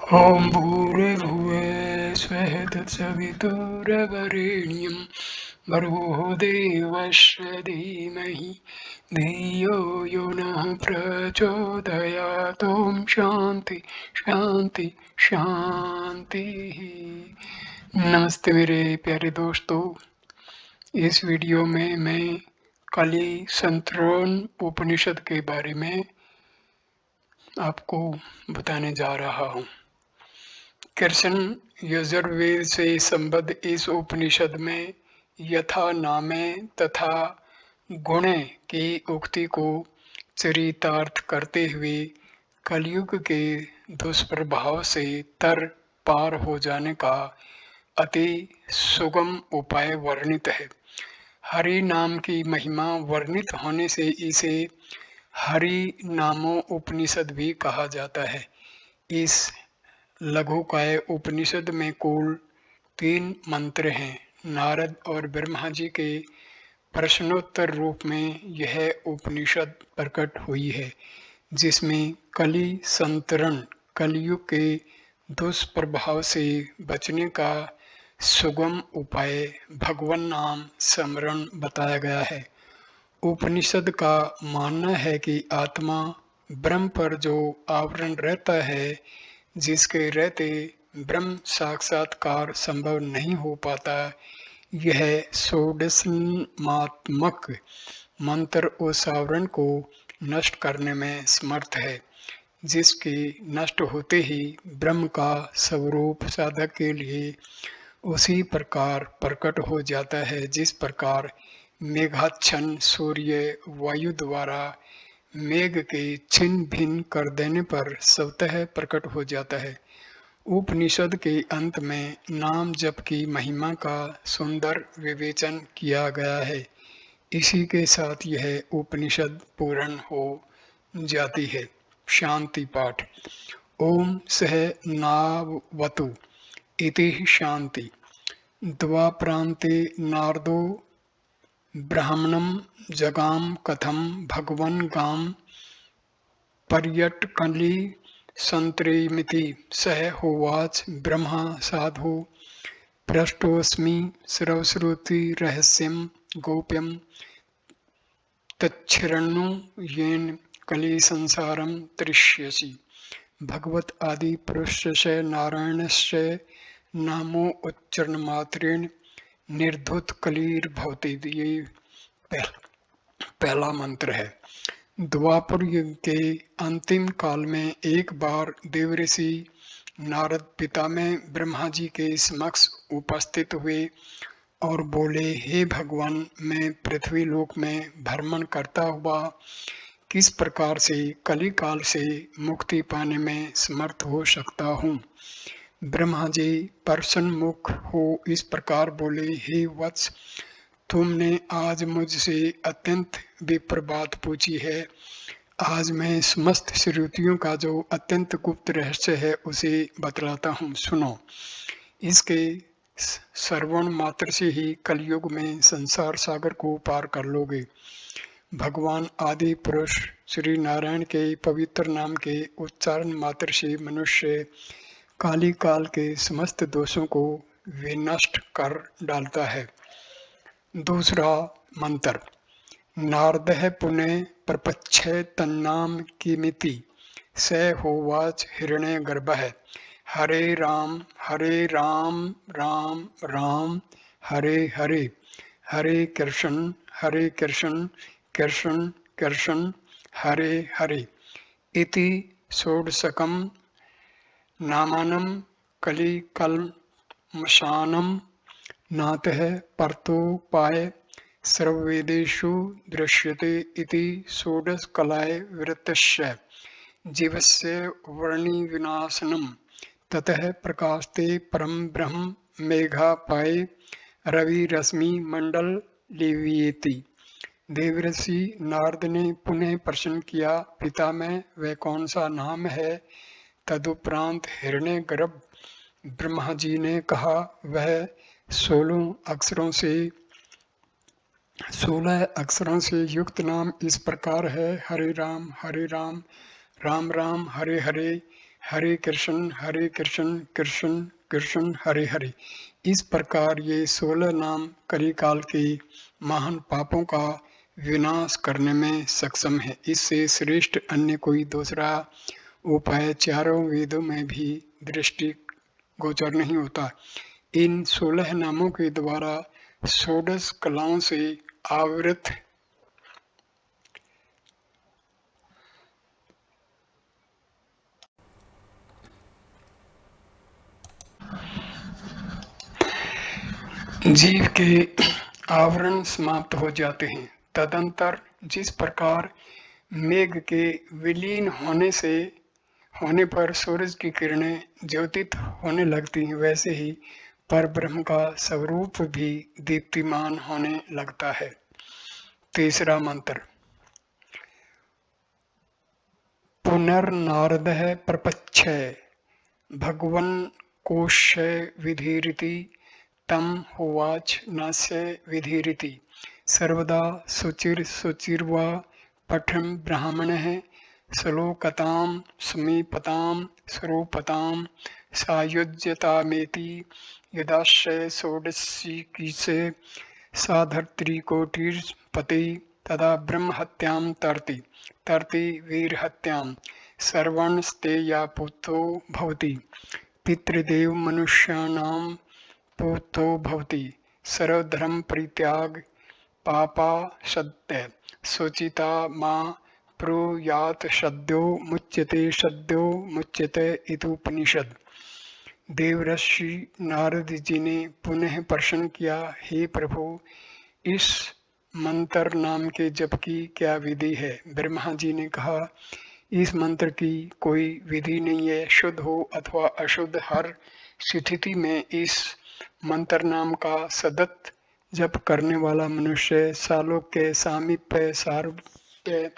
ॐ भूर्भुवः स्वः तत्सवितुर्वरेण्यं भर्गो देवस्य धीमहि धियो यो नः प्रचोदयात्। ॐ शांति शांति शांति। नमस्ते मेरे प्यारे दोस्तों, इस वीडियो में मैं कली संतरण उपनिषद के बारे में आपको बताने जा रहा हूँ। कृष्ण यजुर्वेद से संबद्ध इस उपनिषद में यथा नामे तथा गुणे की उक्ति को चरितार्थ करते हुए कलयुग के दुष्प्रभाव से तर पार हो जाने का अति सुगम उपाय वर्णित है। हरि नाम की महिमा वर्णित होने से इसे हरि नामो उपनिषद भी कहा जाता है। इस लघुकाय उपनिषद में कुल 3 मंत्र हैं। नारद और ब्रह्मा जी के प्रश्नोत्तर रूप में यह उपनिषद प्रकट हुई है, जिसमें कली संतरण कलयुग के दुष्प्रभाव से बचने का सुगम उपाय भगवान नाम स्मरण बताया गया है। उपनिषद का मानना है कि आत्मा ब्रह्म पर जो आवरण रहता है, जिसके रहते ब्रह्म साक्षात्कार संभव नहीं हो पाता, यह षोडशमात्मक मंत्र उस आवरण को नष्ट करने में समर्थ है, जिसके नष्ट होते ही ब्रह्म का स्वरूप साधक के लिए उसी प्रकार प्रकट हो जाता है जिस प्रकार मेघाच्छन्न सूर्य वायु द्वारा मेघ के छिन्न भिन्न कर देने पर स्वतः प्रकट हो जाता है। उपनिषद के अंत में नाम जप की महिमा का सुंदर विवेचन किया गया है। इसी के साथ यह उपनिषद पूर्ण हो जाती है। शांति पाठ। ओम सह नावतु इति शांति। द्वाप्रान्ते नारदो ब्राह्मणं जगाम कथम भगवन् गाम पर्यटकली संत्रेमिति सह होवाच ब्रह्मा साधु पृष्टोऽस्मि श्रवश्रुति रहस्यं गोप्यं तच्छृणु येन कली संसारं तरिष्यसि। भगवत आदि पुरुषस्य नारायणस्य नामो उच्चारण मात्रेण निर्धुत कलीर्भवति। ये पहला मंत्र है। द्वापर युग के अंतिम काल में एक बार देवऋषि नारद पिता में ब्रह्मा जी के समक्ष उपस्थित हुए और बोले, हे भगवान, मैं पृथ्वी लोक में भ्रमण करता हुआ किस प्रकार से कली काल से मुक्ति पाने में समर्थ हो सकता हूँ। ब्रह्मा जी प्रसन्नमुख हो इस प्रकार बोले, हे वत्स, तुमने आज मुझसे अत्यंत विप्र बात पूछी है। आज मैं समस्त श्रुतियों का जो अत्यंत गुप्त रहस्य है उसे बतलाता हूँ, सुनो। इसके श्रवण मात्र से ही कलयुग में संसार सागर को पार कर लोगे। भगवान आदि पुरुष श्री नारायण के पवित्र नाम के उच्चारण मात्र से मनुष्य काली काल के समस्त दोषों को विनष्ट कर डालता है। दूसरा मंत्र। नारदः पुनः प्रपच्छे तन्नाम किमिति स होवाच हिरण्यगर्भः हरे राम राम राम हरे हरे हरे कृष्ण कृष्ण कृष्ण हरे हरे इति षोडशकं नामानं कलिकल्मषानं नातः परतोपाय सर्ववेदेषु दृश्यते इति षोडशकलाय वृत्तस्य जीवस्य वर्णिविनाशनं ततः प्रकाशते परम ब्रह्म मेघापाये रविरश्मि मंडल लिव्येति। देवऋषि नारद ने पुनः प्रश्न किया, पिता में वह कौन सा नाम है। तदुपरांत हिरण्यगर्भ ब्रह्मा जी ने कहा, वह 16 अक्षरों से युक्त नाम इस प्रकार है, हरे राम राम राम हरे हरे हरे कृष्ण कृष्ण कृष्ण हरे हरे। इस प्रकार ये 16 नाम कलिकाल के महान पापों का विनाश करने में सक्षम है। इससे श्रेष्ठ अन्य कोई दूसरा उपाय चारों वेदों में भी दृष्टि गोचर नहीं होता। इन 16 नामों के द्वारा षोडश कलाओं से आवृत जीव के आवरण समाप्त हो जाते हैं। तदंतर जिस प्रकार मेघ के विलीन होने पर सूरज की किरणें ज्योतित होने लगती हैं, वैसे ही परब्रह्म का स्वरूप भी दीप्तिमान होने लगता है। तीसरा मंत्र। पुनर्नारदः प्रपच्छय भगवन् कोशय विधिरिति तम होवाच नास्य विधिरिति सर्वदा शुचिर्वा पठन् ब्राह्मणः श्लोकतां समीपतां स्वरूपतां सायुज्यतामेति यदाश्रय षोडशीकीसे साधर्त्रिकोटिर्पते तदा ब्रह्महत्यां तरति वीरहत्यां सर्वणस्तेयापुतो भवति पितृदेव मनुष्याणां पुतो भवति सर्वधर्म परित्याग पापा सत्य शुचिता मा ब्रूयात् सद्यो मुच्यते इतुपनिषद। देवर्षि नारद जी ने पुनः प्रश्न किया, हे प्रभु, इस मंत्र नाम के जप की क्या विधि है? ब्रह्मा जी ने कहा, इस मंत्र की कोई विधि नहीं है। शुद्ध हो अथवा अशुद्ध, हर स्थिति में इस मंत्र नाम का सतत जप करने वाला मनुष्य सालोक्य, सामीप्य, सारूप्य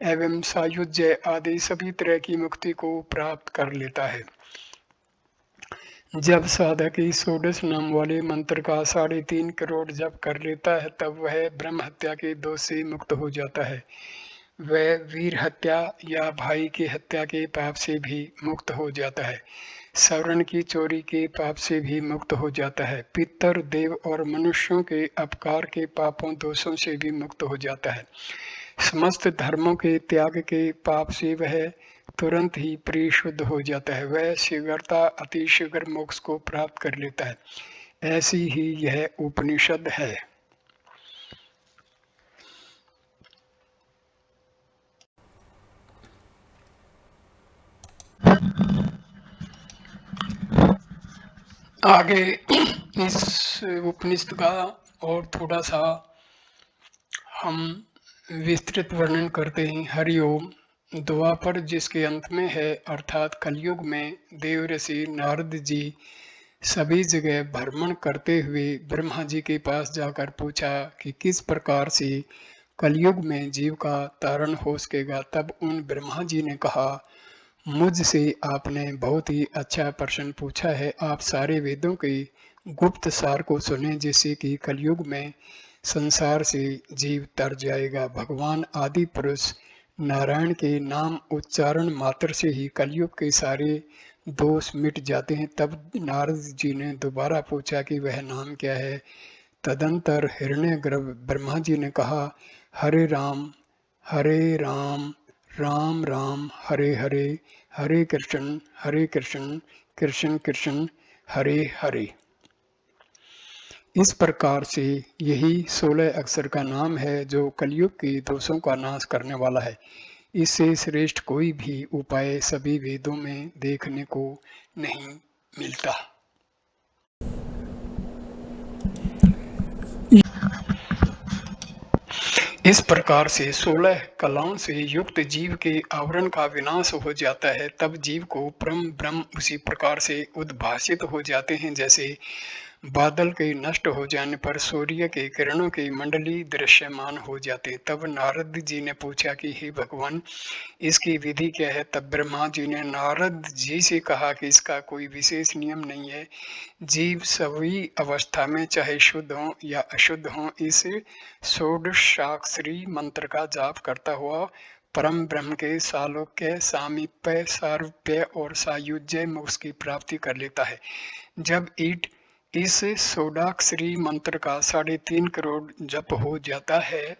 एवं सायुज्य आदि सभी तरह की मुक्ति को प्राप्त कर लेता है। जब साधक इस षोडश नाम वाले मंत्र का 3.5 करोड़ जप कर लेता है, तब वह ब्रह्म हत्या के दोष से मुक्त हो जाता है। वह वीर हत्या या भाई की हत्या के पाप से भी मुक्त हो जाता है। स्वर्ण की चोरी के पाप से भी मुक्त हो जाता है। पितर, देव और मनुष्यों के अपकार के पापों दोषों से भी मुक्त हो जाता है। समस्त धर्मों के त्याग के पाप से वह तुरंत ही परिशुद्ध हो जाता है। वह शीघ्रता अतिशीघ्र मोक्ष को प्राप्त कर लेता है। ऐसी ही यह उपनिषद है। आगे इस उपनिषद का और थोड़ा सा हम विस्तृत वर्णन करते हैं। हरिओम। द्वापर जिसके अंत में है, अर्थात कलयुग में देव ऋषि नारद जी सभी जगह भ्रमण करते हुए ब्रह्मा जी के पास जाकर पूछा कि किस प्रकार से कलयुग में जीव का तारण हो सकेगा। तब उन ब्रह्मा जी ने कहा, मुझसे आपने बहुत ही अच्छा प्रश्न पूछा है। आप सारे वेदों के गुप्त सार को सुने, जिससे कि कलयुग में संसार से जीव तर जाएगा। भगवान आदि पुरुष नारायण के नाम उच्चारण मात्र से ही कलयुग के सारे दोष मिट जाते हैं। तब नारद जी ने दोबारा पूछा कि वह नाम क्या है। तदंतर हिरण्यगर्भ ब्रह्मा जी ने कहा, हरे राम राम राम हरे हरे, हरे कृष्ण कृष्ण कृष्ण हरे हरे। इस प्रकार से यही 16 अक्षर का नाम है जो कलयुग के दोषों का नाश करने वाला है। इससे श्रेष्ठ कोई भी उपाय सभी वेदों में देखने को नहीं मिलता। इस प्रकार से 16 कलाओं से युक्त जीव के आवरण का विनाश हो जाता है। तब जीव को परम ब्रह्म उसी प्रकार से उद्भासित हो जाते हैं, जैसे बादल के नष्ट हो जाने पर सूर्य के किरणों की मंडली दृश्यमान हो जाती। तब नारद जी ने पूछा कि हे भगवान, इसकी विधि क्या है? तब ब्रह्मा जी ने नारद जी से कहा कि इसका कोई विशेष नियम नहीं है। जीव सभी अवस्था में, चाहे शुद्ध हो या अशुद्ध हो, इस षोडशाक्षरी मंत्र का जाप करता हुआ परम ब्रह्म के सालोक्य, सामीप्य, सारूप्य और सायुज्य मोक्ष की प्राप्ति कर लेता है। जब ईट इस षोडाक्षरी मंत्र का 3.5 करोड़ जप हो जाता है,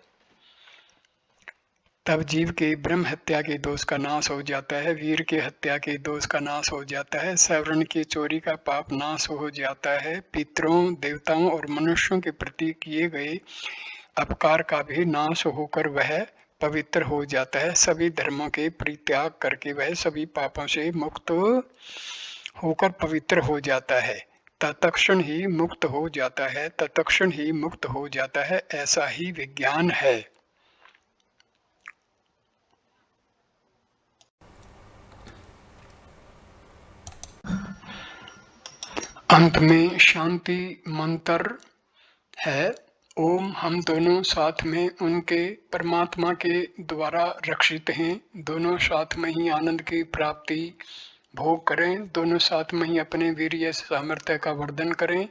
तब जीव के ब्रह्म हत्या के दोष का नाश हो जाता है, वीर के हत्या के दोष का नाश हो जाता है, सवर्ण की चोरी का पाप नाश हो जाता है, पितरों, देवताओं और मनुष्यों के प्रति किए गए अपकार का भी नाश होकर वह पवित्र हो जाता है। सभी धर्मों के परित्याग करके वह सभी पापों से मुक्त होकर पवित्र हो जाता है। तत्क्षण ही मुक्त हो जाता है, तत्क्षण ही मुक्त हो जाता है, ऐसा ही विज्ञान है। अंत में शांति मंत्र है। ओम हम दोनों साथ में उनके परमात्मा के द्वारा रक्षित हैं। दोनों साथ में ही आनंद की प्राप्ति भोग करें। दोनों साथ में ही अपने वीर्य सामर्थ्य का वर्धन करें।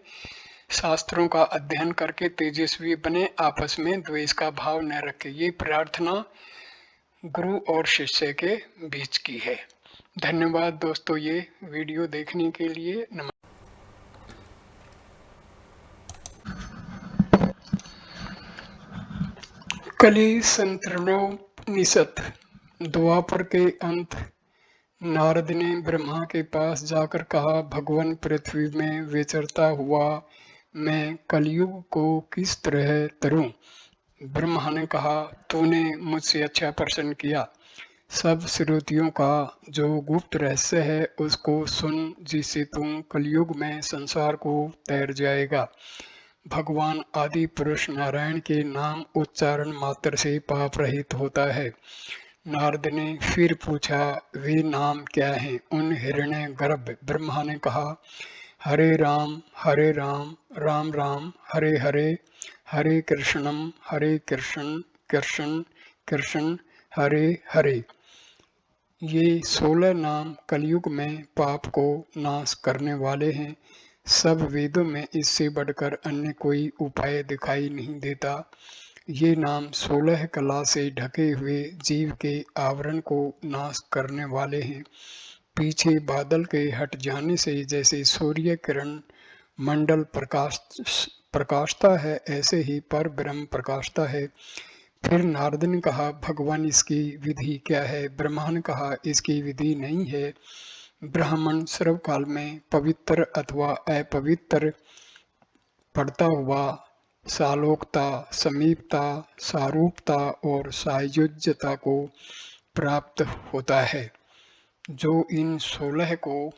शास्त्रों का अध्ययन करके तेजस्वी बने। आपस में द्वेष का भाव न रखें। ये प्रार्थना गुरु और शिष्य के बीच की है। धन्यवाद दोस्तों ये वीडियो देखने के लिए। कली संतरणोपनिषद। द्वापर के अंत नारद ने ब्रह्मा के पास जाकर कहा, भगवान पृथ्वी में विचरता हुआ मैं कलयुग को किस तरह तरूं? ब्रह्मा ने कहा, तूने मुझसे अच्छा प्रश्न किया। सब श्रुतियों का जो गुप्त रहस्य है उसको सुन, जिससे तुम कलयुग में संसार को तैर जाएगा। भगवान आदि पुरुष नारायण के नाम उच्चारण मात्र से पाप रहित होता है। नारद ने फिर पूछा, वे नाम क्या हैं? उन हिरण्य गर्भ ब्रह्मा ने कहा, हरे राम राम राम हरे हरे, हरे कृष्णम हरे कृष्ण कृष्ण कृष्ण हरे हरे। ये 16 नाम कलयुग में पाप को नाश करने वाले हैं। सब वेदों में इससे बढ़कर अन्य कोई उपाय दिखाई नहीं देता। ये नाम 16 कला से ढके हुए जीव के आवरण को नाश करने वाले हैं। पीछे बादल के हट जाने से जैसे सूर्य किरण मंडल प्रकाशता है, ऐसे ही पर ब्रह्म प्रकाशता है। फिर नारद ने कहा, भगवान इसकी विधि क्या है? ब्रह्मा ने कहा, इसकी विधि नहीं है। ब्राह्मण सर्वकाल में पवित्र अथवा अपवित्र पढ़ता हुआ सालोकता, समीपता, सारूपता और सायुज्यता को प्राप्त होता है। जो इन 16 को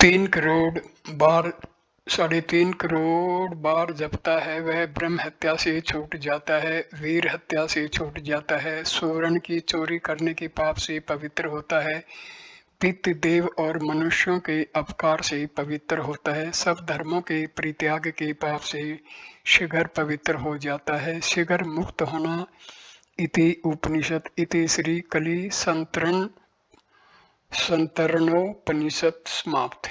3 करोड़ बार 3.5 करोड़ बार जपता है, वह ब्रह्म हत्या से छूट जाता है, वीर हत्या से छूट जाता है, सुवर्ण की चोरी करने के पाप से पवित्र होता है, पितृ देव और मनुष्यों के अपकार से पवित्र होता है, सब धर्मों के परित्याग के पाप से शीघ्र पवित्र हो जाता है, शीघ्र मुक्त होना। इति उपनिषद इति श्री कली संतरणोपनिषद समाप्त।